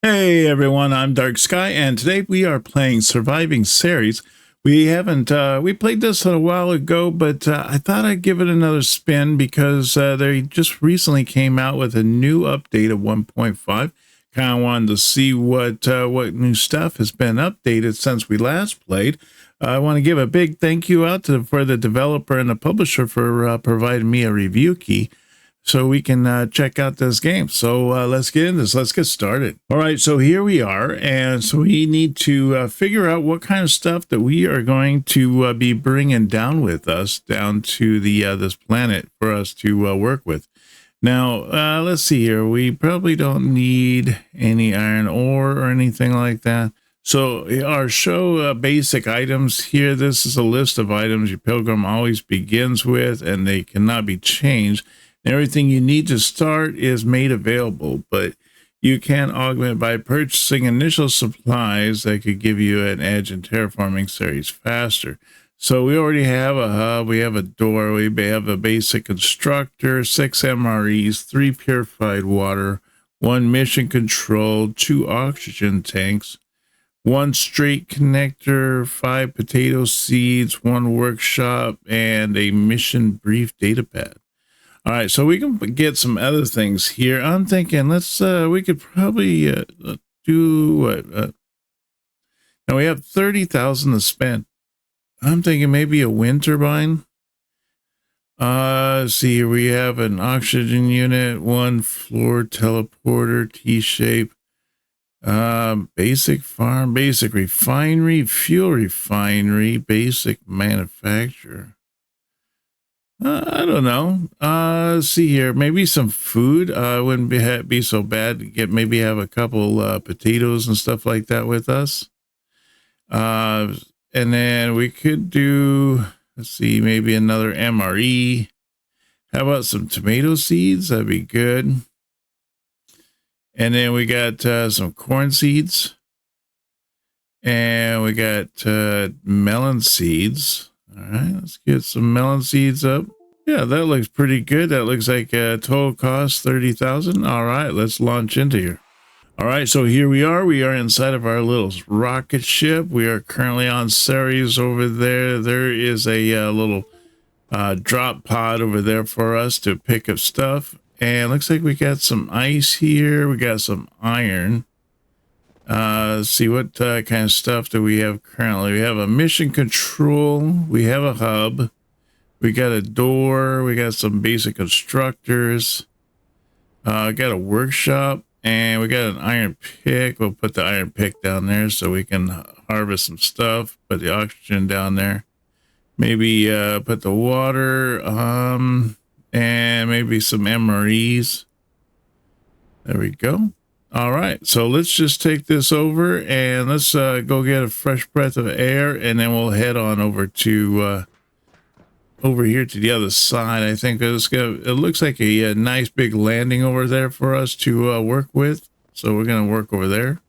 Hey everyone, I'm DARKSKYE, and today we are playing Surviving Ceres. We haven't, we played this a while ago, but I thought I'd give it another spin because they just recently came out with a new update of 1.5. Kind of wanted to see what new stuff has been updated since we last played. I want to give a big thank you out for the developer and the publisher for providing me a review key, so we can check out this game. So let's get into this. Let's get started. All right, so here we are, and so we need to figure out what kind of stuff that we are going to be bringing down with us down to the this planet for us to work with. Now, let's see here. We probably don't need any iron ore or anything like that. So our show basic items here. This is a list of items your pilgrim always begins with, and they cannot be changed. Everything you need to start is made available, but you can augment by purchasing initial supplies that could give you an edge in terraforming Ceres faster. So we already have a hub, we have a door, we have a basic constructor, 6 MREs, 3 purified water, 1 mission control, 2 oxygen tanks, 1 straight connector, 5 potato seeds, 1 workshop, and a mission brief data pad. All right, so we can get some other things here. I'm thinking we could probably do what? Now we have 30,000 to spend. I'm thinking maybe a wind turbine. See here, we have an oxygen unit, 1 floor teleporter, T-shape, basic farm, basic refinery, fuel refinery, basic manufacturer. I don't know. See here, maybe some food. Wouldn't be so bad to maybe have a couple potatoes and stuff like that with us. And then we could do, let's see, maybe another MRE. How about some tomato seeds? That'd be good. And then we got some corn seeds. And we got melon seeds. All right, let's get some melon seeds up. Yeah, that looks pretty good. That looks like a total cost 30,000. All right, let's launch into here. All right, so here we are. We are inside of our little rocket ship. We are currently on Ceres over there. There is a little drop pod over there for us to pick up stuff. And looks like we got some ice here. We got some iron. Let's see what kind of stuff do we have currently. We have a mission control, we have a hub, we got a door, we got some basic constructors, got a workshop, and we got an iron pick. We'll put the iron pick down there so we can harvest some stuff. Put the oxygen down there, maybe put the water, and maybe some MREs. There we go. All right, so let's just take this over and let's go get a fresh breath of air, and then we'll head on over to over here to the other side. I think it looks like a nice big landing over there for us to work with. So we're going to work over there.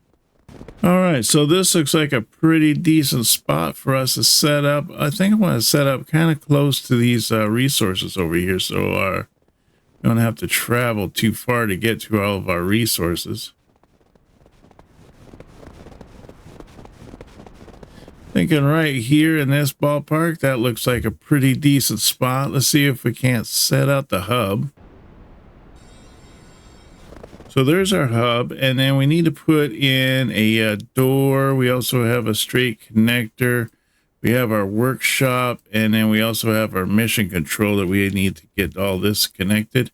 All right, so this looks like a pretty decent spot for us to set up. I think I want to set up kind of close to these resources over here, so we don't have to travel too far to get to all of our resources. Thinking right here in this ballpark, that looks like a pretty decent spot. Let's see if we can't set out the hub. So there's our hub, and then we need to put in a door. We also have a straight connector. We have our workshop, and then we also have our mission control that we need to get all this connected.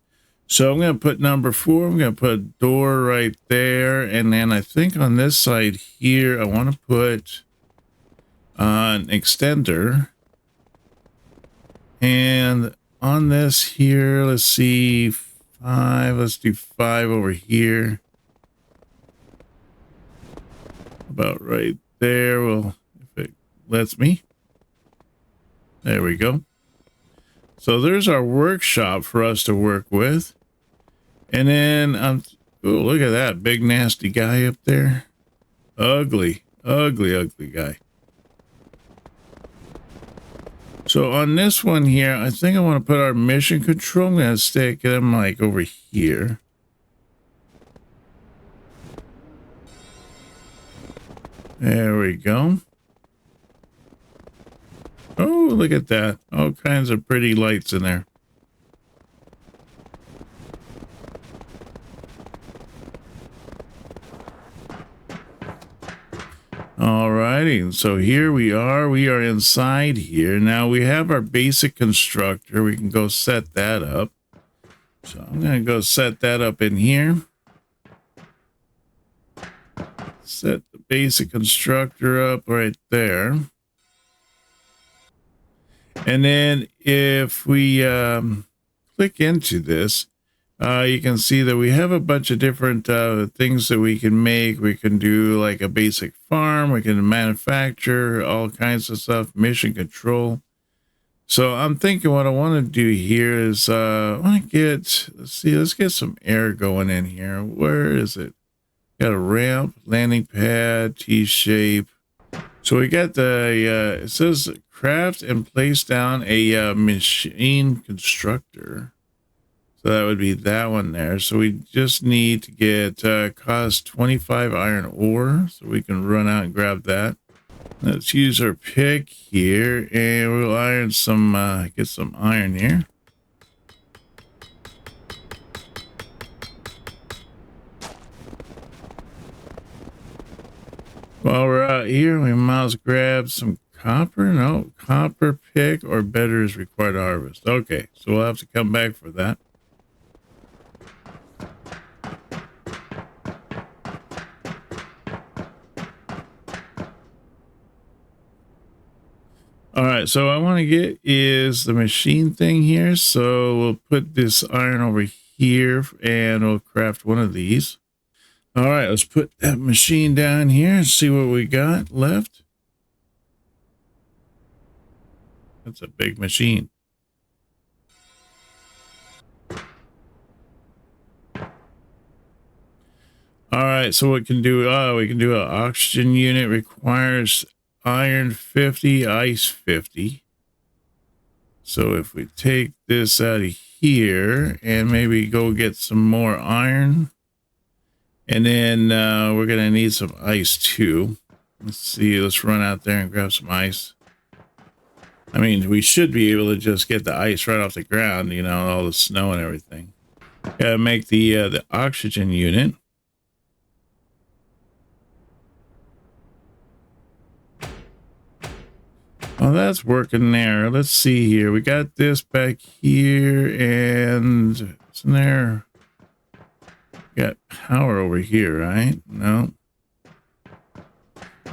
So I'm going to put number 4. I'm going to put a door right there. And then I think on this side here, I want to put an extender. And on this here, let's see, 5. Let's do 5 over here. About right there. Well, if it lets me. There we go. So there's our workshop for us to work with. And then, oh, look at that big nasty guy up there. Ugly, ugly, ugly guy. So on this one here, I think I want to put our mission control. I'm going to stick them like over here. There we go. Oh, look at that. All kinds of pretty lights in there. Alrighty, so here we are. We are inside here. Now we have our basic constructor. We can go set that up. So I'm going to go set that up in here. Set the basic constructor up right there. And then if we click into this, you can see that we have a bunch of different things that we can make. We can do like a basic farm. We can manufacture all kinds of stuff, mission control. So I'm thinking what I want to do here is I want to get, let's get some air going in here. Where is it? Got a ramp, landing pad, T-shape. So we got the, it says craft and place down a machine constructor. So that would be that one there. So we just need to get cost 25 iron ore. So we can run out and grab that. Let's use our pick here and we'll iron some, get some iron here. While we're out here, we might as well grab some copper. No, copper pick or better is required to harvest. Okay, so we'll have to come back for that. All right, so I want to get is the machine thing here. So we'll put this iron over here and we'll craft one of these. All right, let's put that machine down here and see what we got left. That's a big machine. All right, so what can do? We can do an oxygen unit. Requires iron 50, ice 50. So if we take this out of here and maybe go get some more iron, and then we're gonna need some ice too. Let's see. Let's run out there and grab some ice. I mean, we should be able to just get the ice right off the ground. You know, all the snow and everything. Gotta make the oxygen unit. Well, that's working there. Let's see here. We got this back here, and isn't there? Got power over here, right? No.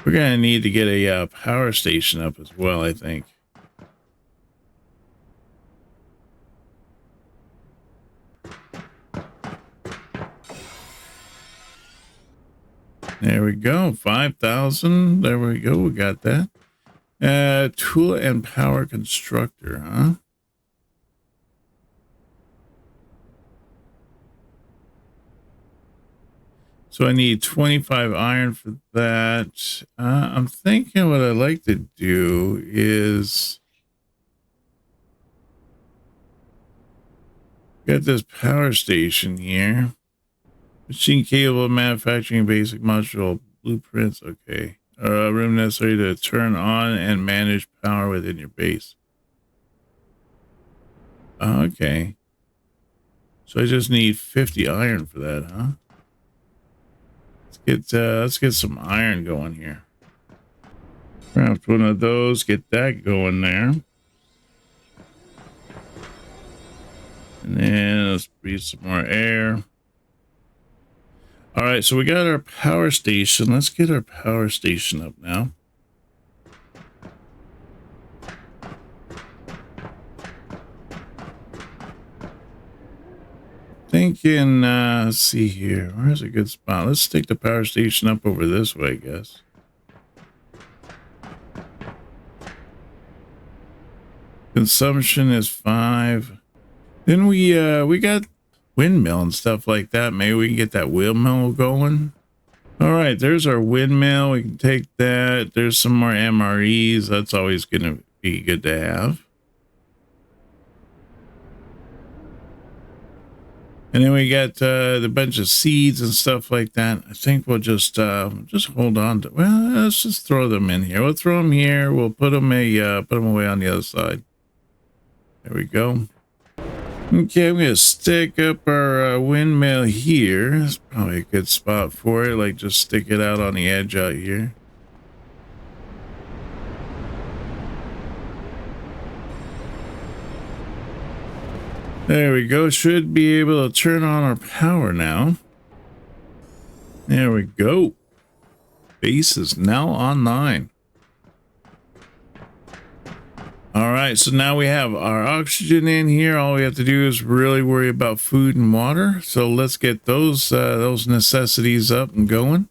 We're gonna need to get a power station up as well, I think. There we go. 5,000. There we go. We got that. Tool and power constructor, huh? So I need 25 iron for that. I'm thinking what I'd like to do is get this power station here. Machine capable of manufacturing basic module blueprints. Okay. Room necessary to turn on and manage power within your base. Okay. So I just need 50 iron for that, huh? Let's get some iron going here. Craft one of those, get that going there. And then let's breathe some more air. All right, so we got our power station. Let's get our power station up now. Thinking, let's see here. Where's a good spot? Let's stick the power station up over this way, I guess. Consumption is 5. Then we got windmill and stuff like that. Maybe we can get that windmill going. All right, there's our windmill. We can take that. There's some more MREs. That's always going to be good to have. And then we got the bunch of seeds and stuff like that. I think we'll just hold on to. Well, let's just throw them in here. We'll throw them here. We'll put them away on the other side. There we go. Okay, I'm gonna stick up our windmill here. That's probably a good spot for it. Like just stick it out on the edge out here. There we go. Should be able to turn on our power now. There we go. Base is now online. All right, so now we have our oxygen in here. All we have to do is really worry about food and water. So let's get those necessities up and going.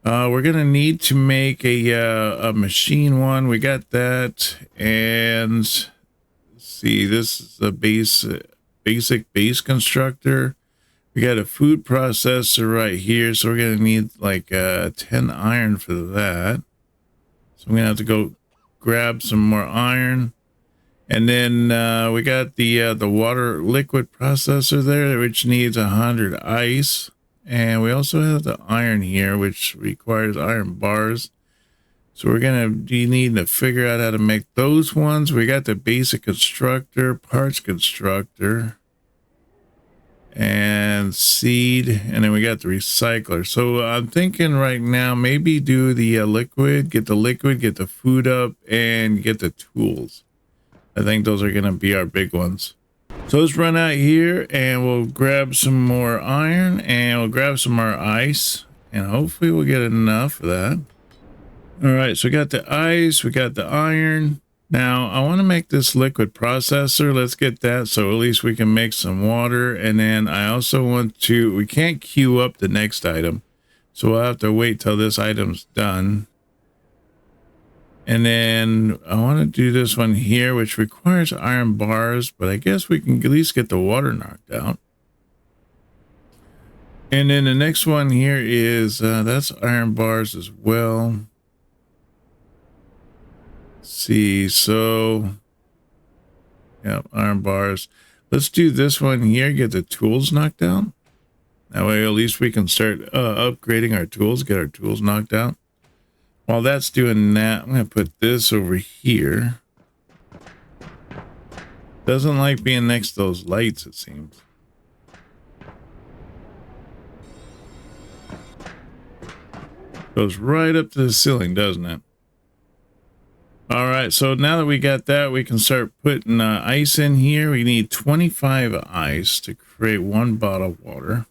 We're gonna need to make a machine one. We got that, and let's see, this is a basic base constructor. We got a food processor right here, so we're gonna need like 10 iron for that. So I'm gonna have to go grab some more iron, and then we got the water liquid processor there, which needs 100 ice, and we also have the iron here, which requires iron bars. So we're gonna be needing to figure out how to make those ones. We got the basic constructor, parts constructor, and seed, and then we got the recycler. So I'm thinking right now maybe do the liquid, get the food up, and get the tools. I think those are gonna be our big ones. So let's run out here and we'll grab some more iron, and we'll grab some more ice, and hopefully we'll get enough for that. All right, so we got the ice, we got the iron. Now I want to make this liquid processor. Let's get that, so at least we can make some water. And then I also want to, we can't queue up the next item, so we'll have to wait till this item's done. And then I want to do this one here, which requires iron bars, but I guess we can at least get the water knocked out. And then the next one here is that's iron bars as well. See, so yeah, iron bars. Let's do this one here, get the tools knocked out. That way at least we can start upgrading our tools, get our tools knocked out. While that's doing that, I'm gonna put this over here. Doesn't like being next to those lights, it seems. Goes right up to the ceiling, doesn't it? All right, so now that we got that, we can start putting ice in here. We need 25 ice to create 1 bottle of water.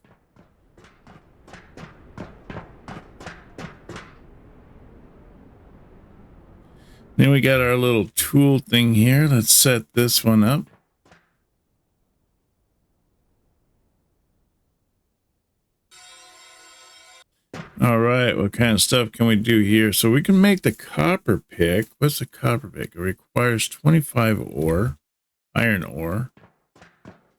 Then we got our little tool thing here. Let's set this one up. All right, what kind of stuff can we do here? So we can make the copper pick. What's the copper pick? It requires 25 ore, iron ore.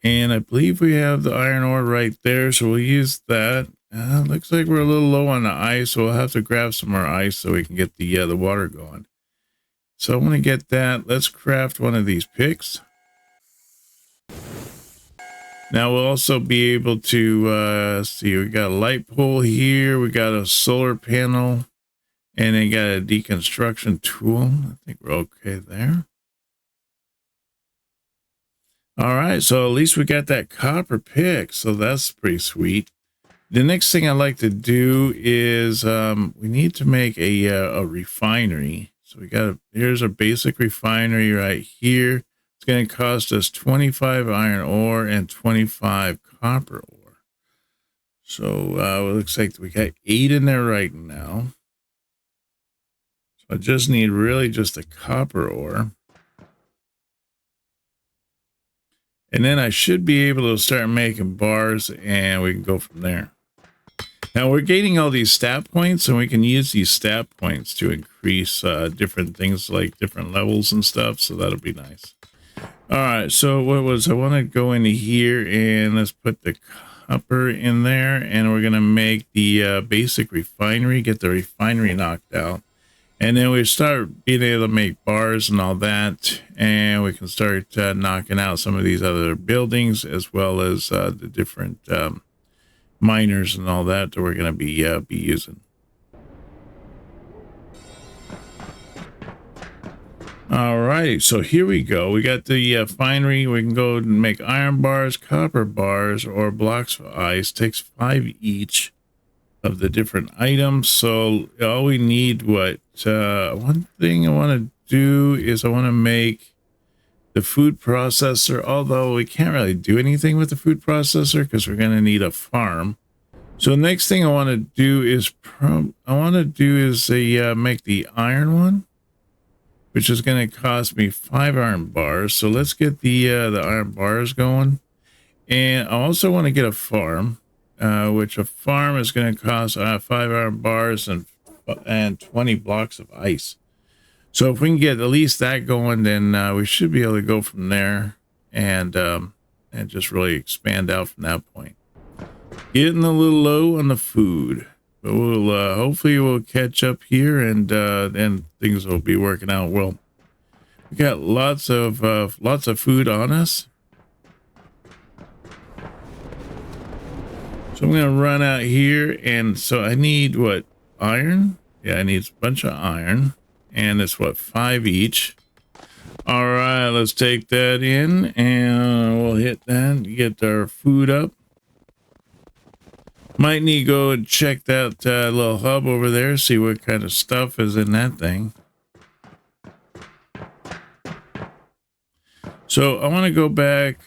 And I believe we have the iron ore right there, so we'll use that. Looks like we're a little low on the ice, so we'll have to grab some more ice so we can get the water going. So I'm going to get that. Let's craft one of these picks. Now we'll also be able to see, we got a light pole here, we got a solar panel, and then got a deconstruction tool. I think we're okay there. All right, so at least we got that copper pick, so that's pretty sweet. The next thing I like to do is we need to make a refinery. So we got here's a basic refinery right here. It's going to cost us 25 iron ore and 25 copper ore. So it looks like we got 8 in there right now. So I just need really just the copper ore. And then I should be able to start making bars, and we can go from there. Now we're gaining all these stat points, and we can use these stat points to increase different things like different levels and stuff. So that'll be nice. All right, so I want to go into here and let's put the copper in there, and we're going to make the basic refinery, get the refinery knocked out. And then we start being able to make bars and all that, and we can start knocking out some of these other buildings, as well as the different miners and all that we're going to be using. All right, so here we go. We got the finery. We can go and make iron bars, copper bars, or blocks of ice. Takes 5 each of the different items. So all we need, one thing I want to do is I want to make the food processor, although we can't really do anything with the food processor because we're going to need a farm. So the next thing I want to do is make the iron one, which is going to cost me 5 iron bars. So let's get the iron bars going. And I also want to get a farm, which a farm is going to cost 5 iron bars and 20 blocks of ice. So if we can get at least that going, then we should be able to go from there and just really expand out from that point. Getting a little low on the food, but we'll hopefully we'll catch up here, and things will be working out well. We got lots of food on us. So I'm going to run out here, and so I need what, iron? Yeah, I need a bunch of iron, and it's what, 5 each. All right, let's take that in, and we'll hit that, get our food up. Might need to go and check that little hub over there, see what kind of stuff is in that thing. So I want to go back,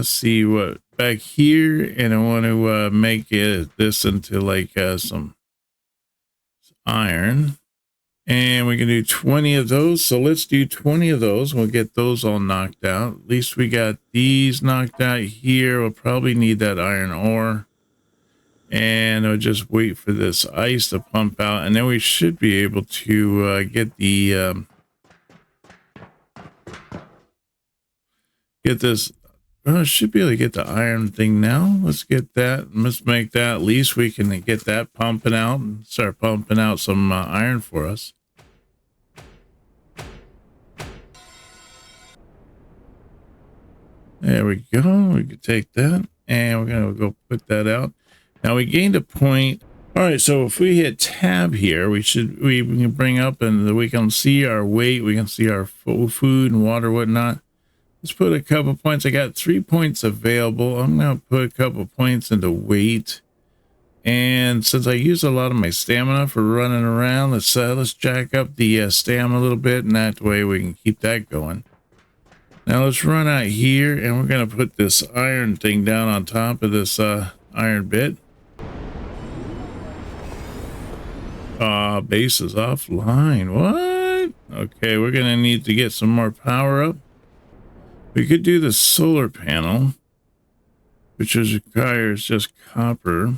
see what back here, and I want to make this into like some iron, and we can do 20 of those. So let's do 20 of those. We'll get those all knocked out. At least we got these knocked out here. We'll probably need that iron ore, and I'll just wait for this ice to pump out, and then we should be able to get the should be able to get the iron thing now. Let's get that. Let's make that. At least we can get that pumping out and start pumping out some iron for us. There we go. We can take that, and we're going to go put that out. Now we gained a point. All right, so if we hit tab here, we can bring up, and we can see our weight. We can see our food and water, whatnot. Let's put a couple points. I got 3 points available. I'm going to put a couple points into weight. And since I use a lot of my stamina for running around, let's jack up the stamina a little bit, and that way we can keep that going. Now let's run out here, and we're going to put this iron thing down on top of this iron bit. Base is offline. What? Okay, we're going to need to get some more power up. We could do the solar panel, which requires just copper.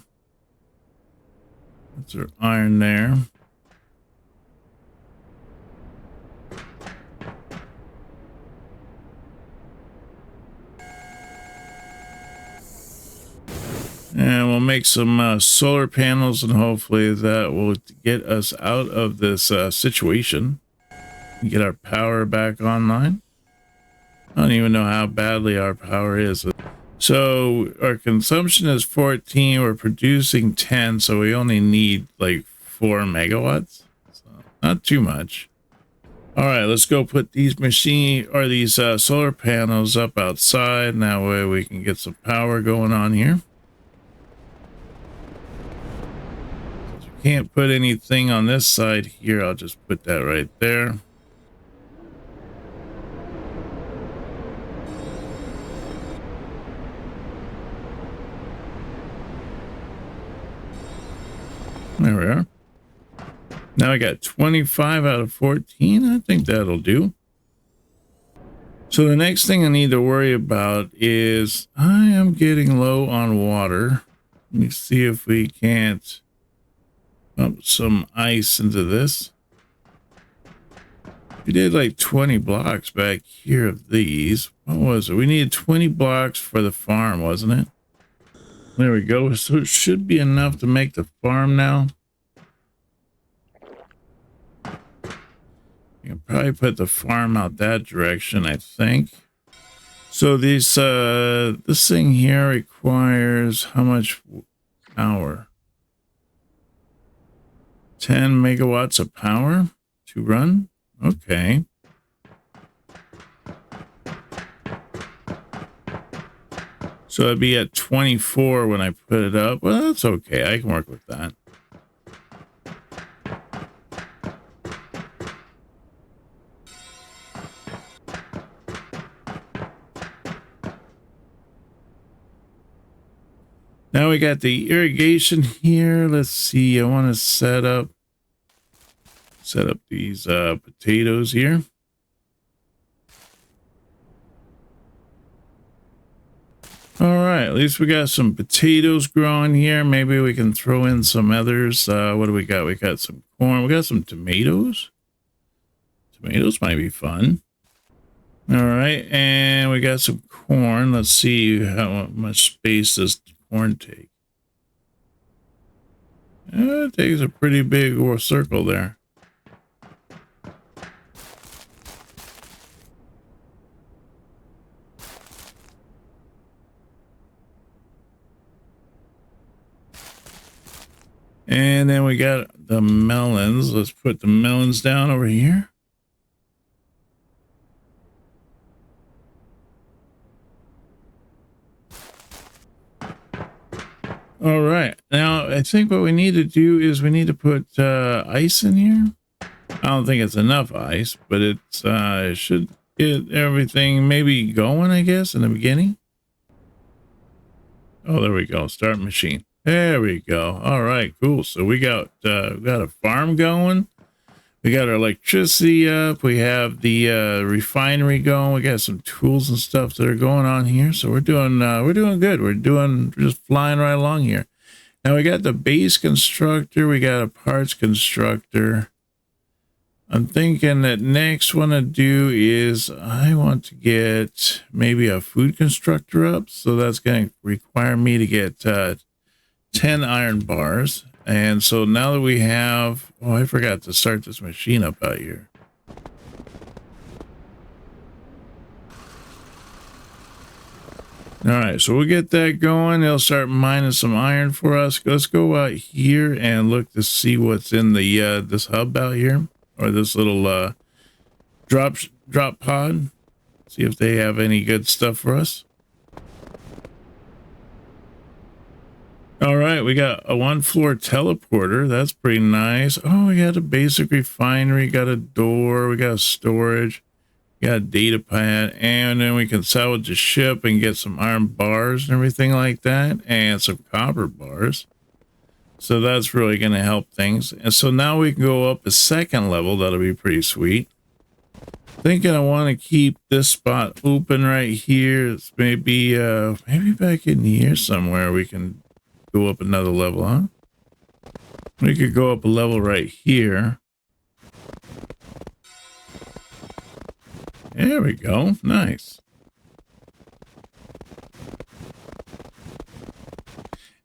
That's our iron there. And we'll make some solar panels, and hopefully that will get us out of this situation. Get our power back online. I don't even know how badly our power is. So our consumption is 14. We're producing 10, so we only need like 4 megawatts. So not too much. All right, let's go put these solar panels up outside. And that way we can get some power going on here. Since we can't put anything on this side here, I'll just put that right there. There we are. Now I got 25 out of 14. I think that'll do. So the next thing I need to worry about is I am getting low on water. Let me see if we can't pump some ice into this. We did like 20 blocks back here of these. What was it? We needed 20 blocks for the farm, wasn't it? There we go. So it should be enough to make the farm now. probably put the farm out that direction, I think. So these this thing here requires how much power? 10 megawatts of power to run. Okay. So it'd be at 24 when I put it up. Well, that's okay. I can work with that. Now we got the irrigation here. Let's see. I want to set up these potatoes here. All right, at least we got some potatoes growing here. Maybe we can throw in some others. What do we got? We got some corn. We got some tomatoes. Tomatoes might be fun. All right, and we got some corn. Let's see how much space does corn take. It takes a pretty big circle there. And then we got the melons. Let's put the melons down over here. All right. Now, I think what we need to do is we need to put ice in here. I don't think it's enough ice, but it's it should get everything maybe going, I guess, in the beginning. Oh, there we go. Start machine. There we go. All right, cool. So we got a farm going. We got our electricity up. We have the refinery going. We got some tools and stuff that are going on here. So we're doing good. We're just flying right along here. Now we got the base constructor. We got a parts constructor. I'm thinking that next one to do is I want to get maybe a food constructor up. So that's going to require me to get 10 iron bars. And so now that we have, oh, I forgot to start this machine up out here. All right, so we'll get that going. They'll start mining some iron for us. Let's go out here and look to see what's in the this hub out here, or this little drop pod. See if they have any good stuff for us. All right, we got a 1-floor teleporter. That's pretty nice. Oh, we got a basic refinery, got a door, we got a storage, got a data pad, and then we can salvage a ship and get some iron bars and everything like that, and some copper bars. So that's really going to help things. And so now we can go up a second level. That'll be pretty sweet. Thinking I want to keep this spot open right here. It's maybe back in here somewhere we can go up another level, huh? We could go up a level right here. There we go. Nice.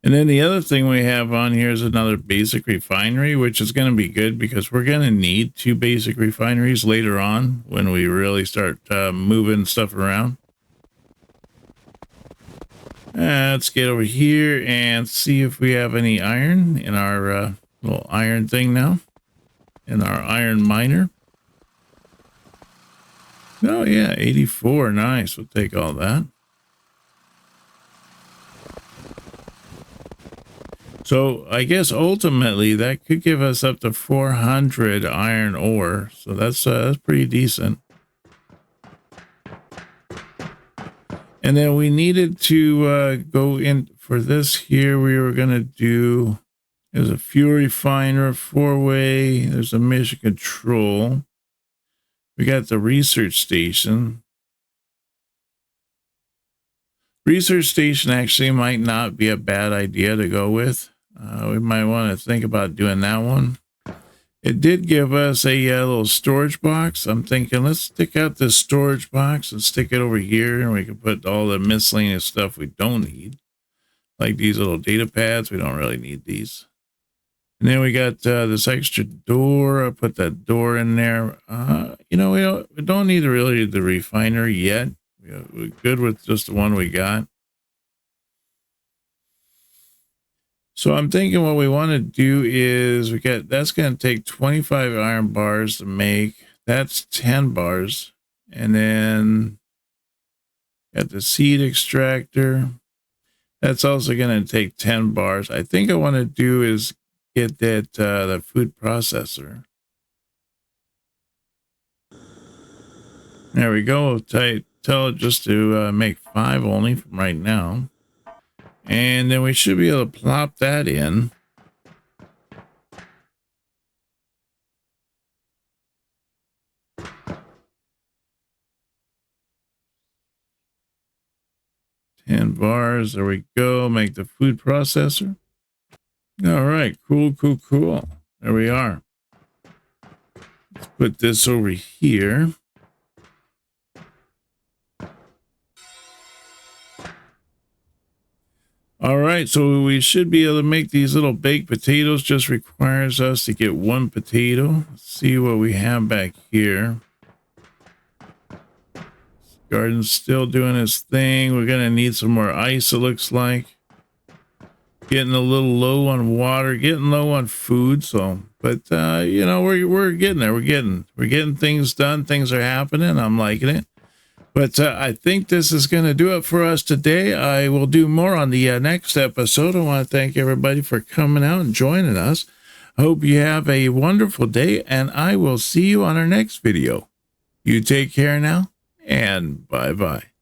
And then the other thing we have on here is another basic refinery, which is going to be good because we're going to need 2 basic refineries later on when we really start moving stuff around. Let's get over here and see if we have any iron in our little iron thing now. In our iron miner. Oh, yeah, 84. Nice. We'll take all that. So I guess ultimately that could give us up to 400 iron ore. So that's pretty decent. And then we needed to go in for this here. We were going to do, there's a fuel refiner, 4-way. There's a mission control. We got the research station. Research station actually might not be a bad idea to go with. We might want to think about doing that one. It did give us a little storage box. I'm thinking let's stick out this storage box and stick it over here, and we can put all the miscellaneous stuff we don't need. Like these little data pads, we don't really need these. And then we got this extra door. I put that door in there. You know, we don't need really the refiner yet. We're good with just the one we got. So I'm thinking what we want to do is that's going to take 25 iron bars to make. That's 10 bars. And then got the seed extractor. That's also going to take 10 bars. I think I want to do is get that food processor. There we go. Tell it just to make 5 only from right now. And then we should be able to plop that in. Ten bars. There we go. Make the food processor. All right. Cool. There we are. Let's put this over here. All right, so we should be able to make these little baked potatoes. Just requires us to get 1 potato. Let's see what we have back here. Garden's still doing its thing. We're gonna need some more ice, it looks like. Getting a little low on water, getting low on food. So, but you know, we're getting there. We're getting things done. Things are happening. I'm liking it. But I think this is going to do it for us today. I will do more on the next episode. I want to thank everybody for coming out and joining us. I hope you have a wonderful day, and I will see you on our next video. You take care now, and bye-bye.